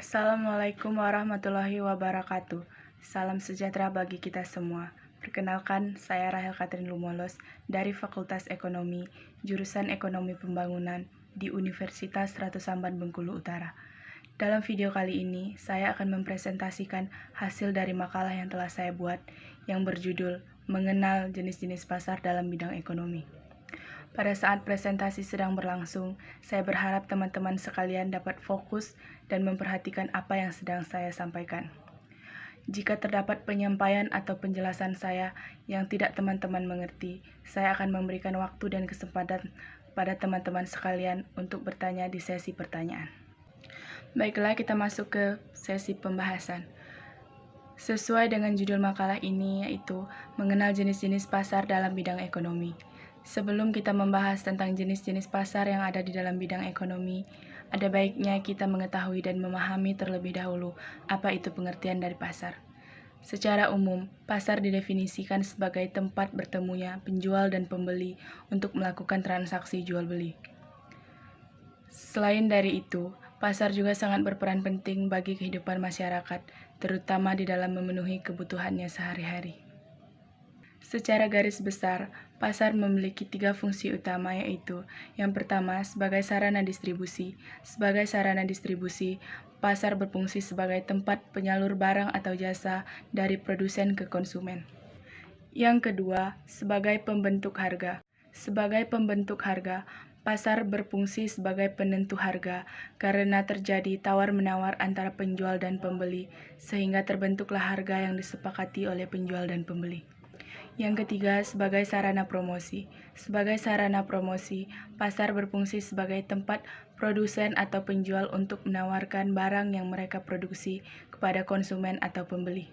Assalamualaikum warahmatullahi wabarakatuh. Salam sejahtera bagi kita semua. Perkenalkan, saya Rahel Katrin Lumolos dari Fakultas Ekonomi, jurusan Ekonomi Pembangunan di Universitas Ratu Samban Bengkulu Utara. Dalam video kali ini, saya akan mempresentasikan hasil dari makalah yang telah saya buat yang berjudul Mengenal Jenis-Jenis Pasar dalam Bidang Ekonomi. Pada saat presentasi sedang berlangsung, saya berharap teman-teman sekalian dapat fokus dan memperhatikan apa yang sedang saya sampaikan. Jika terdapat penyampaian atau penjelasan saya yang tidak teman-teman mengerti, saya akan memberikan waktu dan kesempatan pada teman-teman sekalian untuk bertanya di sesi pertanyaan. Baiklah, kita masuk ke sesi pembahasan. Sesuai dengan judul makalah ini, yaitu Mengenal Jenis-Jenis Pasar dalam Bidang Ekonomi. Sebelum kita membahas tentang jenis-jenis pasar yang ada di dalam bidang ekonomi, ada baiknya kita mengetahui dan memahami terlebih dahulu apa itu pengertian dari pasar. Secara umum, pasar didefinisikan sebagai tempat bertemunya penjual dan pembeli untuk melakukan transaksi jual-beli. Selain dari itu, pasar juga sangat berperan penting bagi kehidupan masyarakat, terutama di dalam memenuhi kebutuhannya sehari-hari. Secara garis besar, pasar memiliki 3 fungsi utama, yaitu yang pertama sebagai sarana distribusi. Sebagai sarana distribusi, pasar berfungsi sebagai tempat penyalur barang atau jasa dari produsen ke konsumen. Yang kedua, sebagai pembentuk harga. Sebagai pembentuk harga, pasar berfungsi sebagai penentu harga karena terjadi tawar-menawar antara penjual dan pembeli, sehingga terbentuklah harga yang disepakati oleh penjual dan pembeli. Yang ketiga, sebagai sarana promosi. Sebagai sarana promosi, pasar berfungsi sebagai tempat produsen atau penjual untuk menawarkan barang yang mereka produksi kepada konsumen atau pembeli.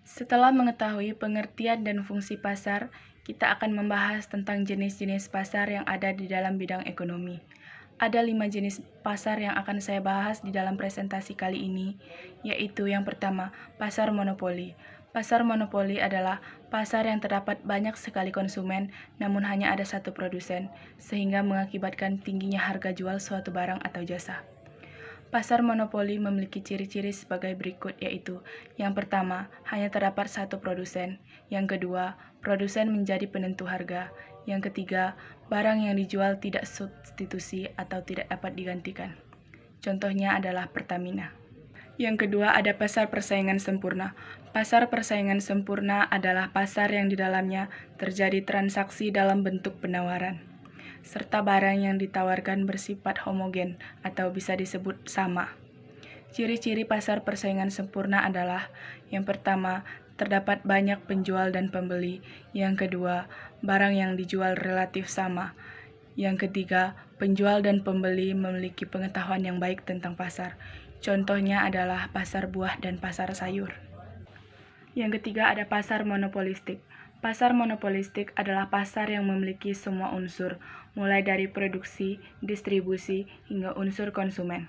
Setelah mengetahui pengertian dan fungsi pasar, kita akan membahas tentang jenis-jenis pasar yang ada di dalam bidang ekonomi. Ada 5 jenis pasar yang akan saya bahas di dalam presentasi kali ini, yaitu yang pertama, pasar monopoli. Pasar monopoli adalah pasar yang terdapat banyak sekali konsumen, namun hanya ada satu produsen, sehingga mengakibatkan tingginya harga jual suatu barang atau jasa. Pasar monopoli memiliki ciri-ciri sebagai berikut, yaitu yang pertama, hanya terdapat satu produsen. Yang kedua, produsen menjadi penentu harga. Yang ketiga, barang yang dijual tidak substitusi atau tidak dapat digantikan. Contohnya adalah Pertamina. Yang kedua, ada pasar persaingan sempurna. Pasar persaingan sempurna adalah pasar yang di dalamnya terjadi transaksi dalam bentuk penawaran, serta barang yang ditawarkan bersifat homogen atau bisa disebut sama. Ciri-ciri pasar persaingan sempurna adalah yang pertama, terdapat banyak penjual dan pembeli. Yang kedua, barang yang dijual relatif sama. Yang ketiga, penjual dan pembeli memiliki pengetahuan yang baik tentang pasar. Contohnya adalah pasar buah dan pasar sayur. Yang ketiga, ada pasar monopolistik. Pasar monopolistik adalah pasar yang memiliki semua unsur, mulai dari produksi, distribusi, hingga unsur konsumen.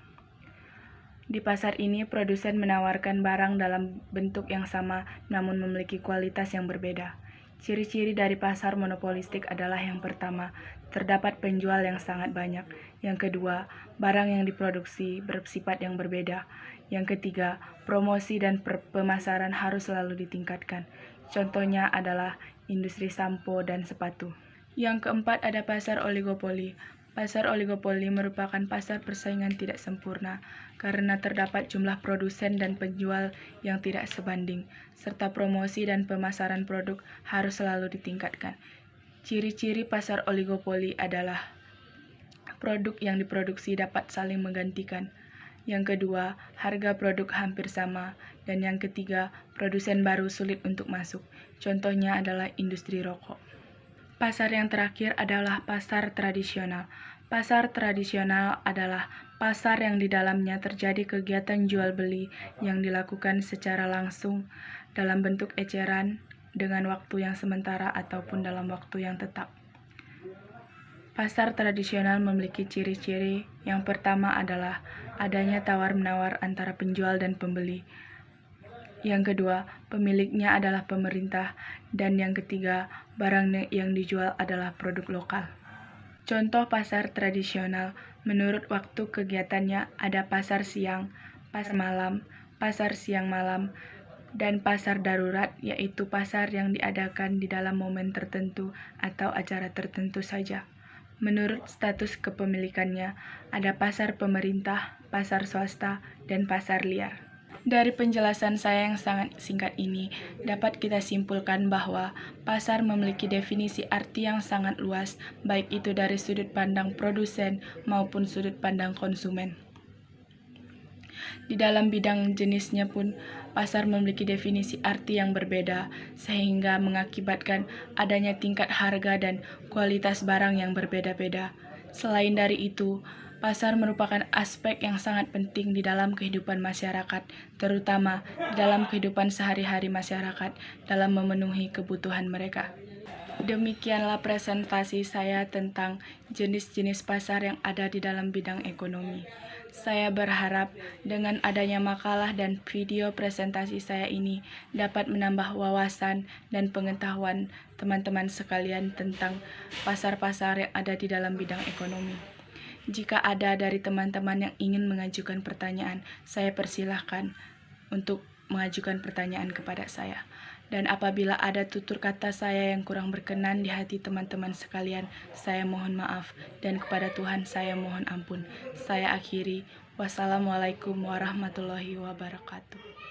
Di pasar ini, produsen menawarkan barang dalam bentuk yang sama, namun memiliki kualitas yang berbeda. Ciri-ciri dari pasar monopolistik adalah yang pertama, terdapat penjual yang sangat banyak. Yang kedua, barang yang diproduksi bersifat yang berbeda. Yang ketiga, promosi dan pemasaran harus selalu ditingkatkan. Contohnya adalah industri sampo dan sepatu. Yang keempat, ada pasar oligopoli. Pasar oligopoli merupakan pasar persaingan tidak sempurna karena terdapat jumlah produsen dan penjual yang tidak sebanding, serta promosi dan pemasaran produk harus selalu ditingkatkan. Ciri-ciri pasar oligopoli adalah produk yang diproduksi dapat saling menggantikan. Yang kedua, harga produk hampir sama. Dan yang ketiga, produsen baru sulit untuk masuk. Contohnya adalah industri rokok. Pasar yang terakhir adalah pasar tradisional. Pasar tradisional adalah pasar yang di dalamnya terjadi kegiatan jual beli yang dilakukan secara langsung dalam bentuk eceran dengan waktu yang sementara ataupun dalam waktu yang tetap. Pasar tradisional memiliki ciri-ciri. Yang pertama adalah adanya tawar-menawar antara penjual dan pembeli. Yang kedua, pemiliknya adalah pemerintah. Dan yang ketiga, barang yang dijual adalah produk lokal. Contoh pasar tradisional, menurut waktu kegiatannya ada pasar siang, pasar malam, pasar siang malam, dan pasar darurat, yaitu pasar yang diadakan di dalam momen tertentu atau acara tertentu saja. Menurut status kepemilikannya, ada pasar pemerintah, pasar swasta, dan pasar liar. Dari penjelasan saya yang sangat singkat ini, dapat kita simpulkan bahwa pasar memiliki definisi arti yang sangat luas, baik itu dari sudut pandang produsen maupun sudut pandang konsumen. Di dalam bidang jenisnya pun, pasar memiliki definisi arti yang berbeda, sehingga mengakibatkan adanya tingkat harga dan kualitas barang yang berbeda-beda. Selain dari itu, pasar merupakan aspek yang sangat penting di dalam kehidupan masyarakat, terutama di dalam kehidupan sehari-hari masyarakat dalam memenuhi kebutuhan mereka. Demikianlah presentasi saya tentang jenis-jenis pasar yang ada di dalam bidang ekonomi. Saya berharap dengan adanya makalah dan video presentasi saya ini dapat menambah wawasan dan pengetahuan teman-teman sekalian tentang pasar-pasar yang ada di dalam bidang ekonomi. Jika ada dari teman-teman yang ingin mengajukan pertanyaan, saya persilahkan untuk mengajukan pertanyaan kepada saya. Dan apabila ada tutur kata saya yang kurang berkenan di hati teman-teman sekalian, saya mohon maaf, dan kepada Tuhan saya mohon ampun. Saya akhiri. Wassalamualaikum warahmatullahi wabarakatuh.